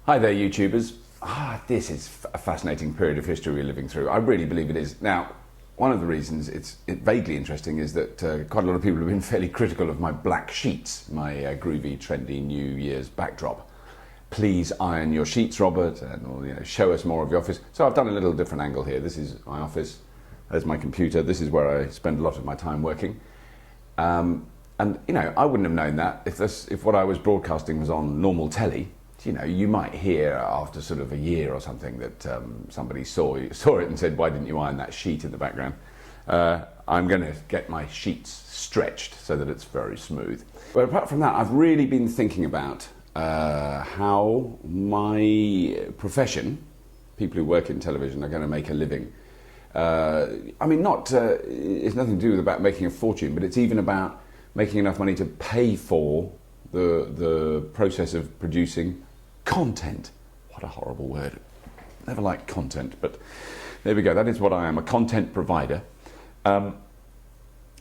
Hi there, YouTubers. This is a fascinating period of history we're living through. I really believe it is. Now, one of the reasons it's vaguely interesting is that quite a lot of people have been fairly critical of my black sheets, my groovy, trendy New Year's backdrop. Please iron your sheets, Robert, and show us more of your office. So I've done a little different angle here. This is my office. There's my computer. This is where I spend a lot of my time working. And I wouldn't have known that if what I was broadcasting was on normal telly. You might hear after sort of a year or something that somebody saw it and said, "Why didn't you iron that sheet in the background?" I'm going to get my sheets stretched so that it's very smooth. But apart from that, I've really been thinking about how my profession, people who work in television, are going to make a living. It's nothing to do with about making a fortune, but it's even about making enough money to pay for the process of producing content. What a horrible word. Never liked content, but there we go. That is what I am, a content provider. And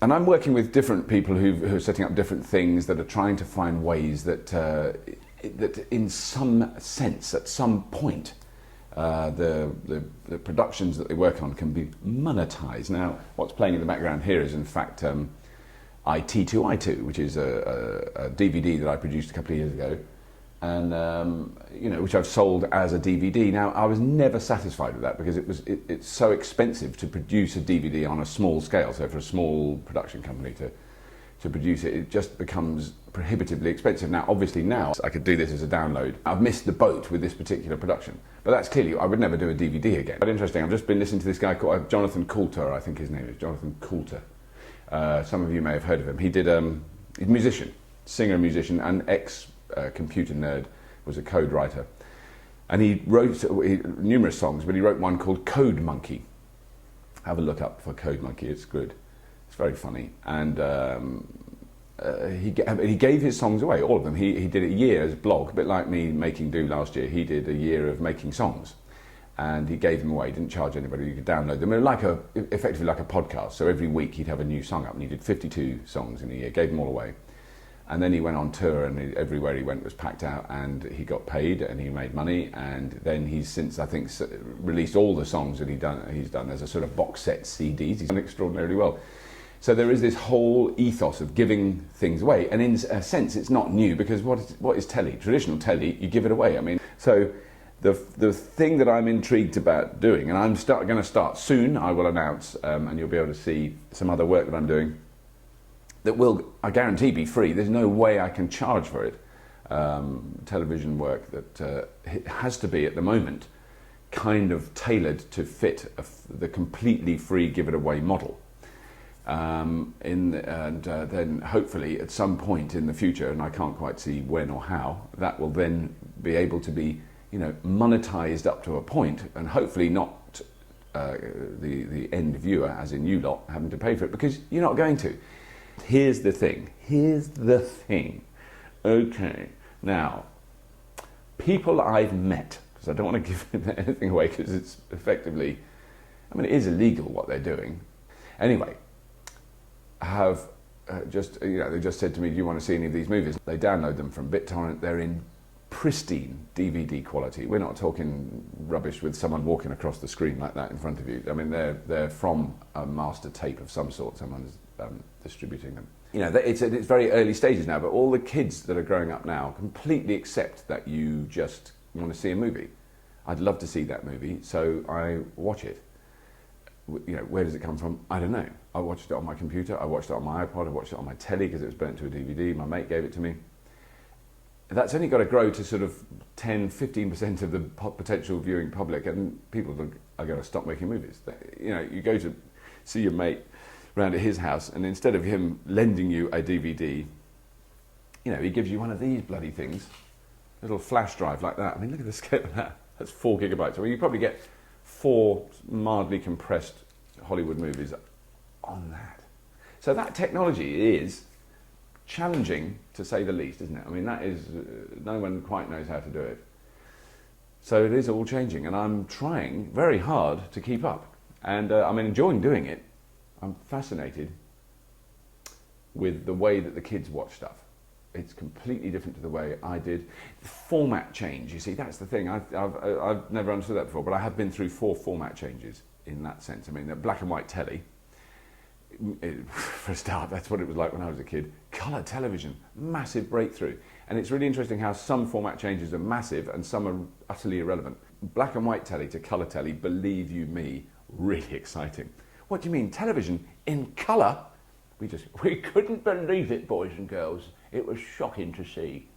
I'm working with different people who are setting up different things that are trying to find ways that in some sense, at some point, the productions that they work on can be monetized. Now, what's playing in the background here is in fact IT2I2, which is a DVD that I produced a couple of years ago, and which I've sold as a DVD. Now, I was never satisfied with that because it's so expensive to produce a DVD on a small scale. So for a small production company to produce it just becomes prohibitively expensive. Now, obviously now I could do this as a download. I've missed the boat with this particular production, but that's clearly, I would never do a DVD again. But interesting, I've just been listening to this guy called Jonathan Coulter, I think his name is, Jonathan Coulter. Some of you may have heard of him. He's a musician, singer, musician, and ex-computer nerd, was a code writer. And he wrote numerous songs, but he wrote one called Code Monkey. Have a look up for Code Monkey, it's good. It's very funny. And he gave his songs away, all of them. He did a year as a blog, a bit like me making do last year. He did a year of making songs. And he gave them away, didn't charge anybody, you could download them. They were effectively like a podcast, so every week he'd have a new song up, and he did 52 songs in a year, gave them all away. And then he went on tour, and everywhere he went was packed out, and he got paid, and he made money, and then he's since, I think, released all the songs that he's done as a sort of box set CDs. He's done extraordinarily well. So there is this whole ethos of giving things away, and in a sense it's not new, because what is telly? Traditional telly, you give it away. The thing that I'm intrigued about doing, and I'm going to start soon, I will announce, and you'll be able to see some other work that I'm doing, that will, I guarantee, be free. There's no way I can charge for it. Television work that it has to be, at the moment, kind of tailored to fit the completely free give-it-away model. Then hopefully at some point in the future, and I can't quite see when or how, that will then be able to be monetized up to a point, and hopefully not the end viewer, as in you lot, having to pay for it, because you're not going to. Here's the thing. Okay, now, people I've met, because I don't want to give anything away, because it's effectively, it is illegal what they're doing. Anyway, have they just said to me, "Do you want to see any of these movies?" They download them from BitTorrent. They're in pristine DVD quality. We're not talking rubbish with someone walking across the screen like that in front of you. They're from a master tape of some sort. Someone's distributing them. It's very early stages now, but all the kids that are growing up now completely accept that you just want to see a movie. I'd love to see that movie, so I watch it. Where does it come from? I don't know. I watched it on my computer, I watched it on my iPod, I watched it on my telly because it was burnt to a DVD, my mate gave it to me. That's only got to grow to sort of 10-15% of the potential viewing public, and people are going to stop making movies. You go to see your mate round at his house, and instead of him lending you a DVD, he gives you one of these bloody things, a little flash drive like that. Look at the scale of that. That's 4 gigabytes. You probably get 4 mildly compressed Hollywood movies on that. So that technology is challenging, to say the least, isn't it? That is, no one quite knows how to do it. So it is all changing, and I'm trying very hard to keep up. And I'm enjoying doing it. I'm fascinated with the way that the kids watch stuff. It's completely different to the way I did. Format change, you see, that's the thing. I've never understood that before, but I have been through 4 format changes in that sense. I mean, the black and white telly, for a start, that's what it was like when I was a kid. Colour television, massive breakthrough. And it's really interesting how some format changes are massive and some are utterly irrelevant. Black and white telly to colour telly, believe you me, really exciting. What do you mean, television in colour? We couldn't believe it, boys and girls. It was shocking to see.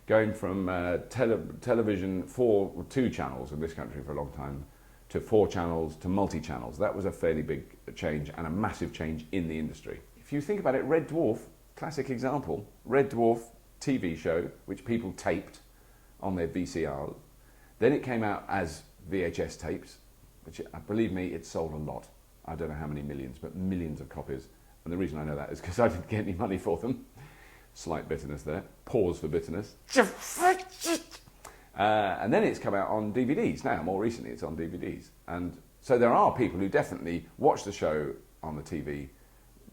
Going from television 2 channels in this country for a long time to 4 channels to multi-channels. That was a fairly big change and a massive change in the industry. If you think about it, Red Dwarf, classic example, Red Dwarf TV show, which people taped on their VCRs. Then it came out as VHS tapes, which, believe me, it sold a lot. I don't know how many millions, but millions of copies. And the reason I know that is because I didn't get any money for them. Slight bitterness there. Pause for bitterness. And then it's come out on DVDs. Now, more recently, it's on DVDs. And so there are people who definitely watched the show on the TV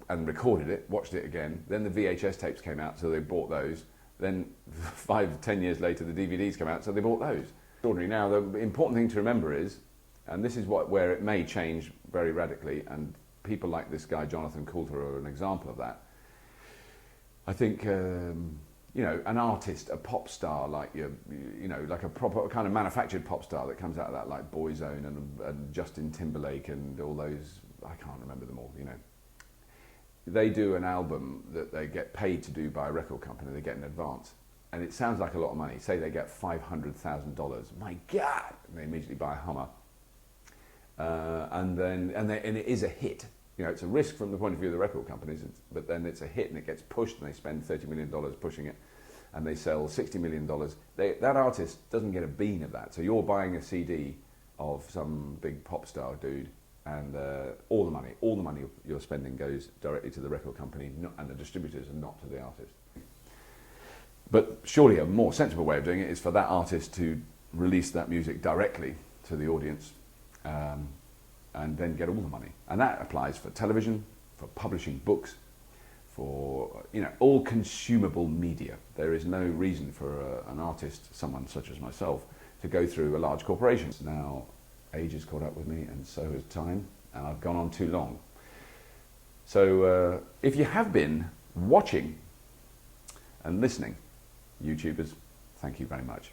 and recorded it, watched it again. Then the VHS tapes came out, so they bought those. Then 5, 10 years later, the DVDs came out, so they bought those. Extraordinary. Now, the important thing to remember is, and this is where it may change very radically, and people like this guy, Jonathan Coulter, are an example of that. I think, you know, an artist, a pop star, like like a proper kind of manufactured pop star that comes out of that, like Boyzone and Justin Timberlake and all those, I can't remember them all, you know. They do an album that they get paid to do by a record company, they get an advance. And it sounds like a lot of money. Say they get $500,000. My God! And they immediately buy a Hummer. And it is a hit. You know, it's a risk from the point of view of the record companies, but then it's a hit and it gets pushed and they spend $30 million pushing it and they sell $60 million. That artist doesn't get a bean of that. So you're buying a CD of some big pop star dude and all the money you're spending goes directly to the record company and the distributors and not to the artist. But surely a more sensible way of doing it is for that artist to release that music directly to the audience and then get all the money. And that applies for television, for publishing books, for all consumable media. There is no reason for an artist, someone such as myself, to go through a large corporation. Now, age has caught up with me and so has time, and I've gone on too long. So if you have been watching and listening, YouTubers, thank you very much.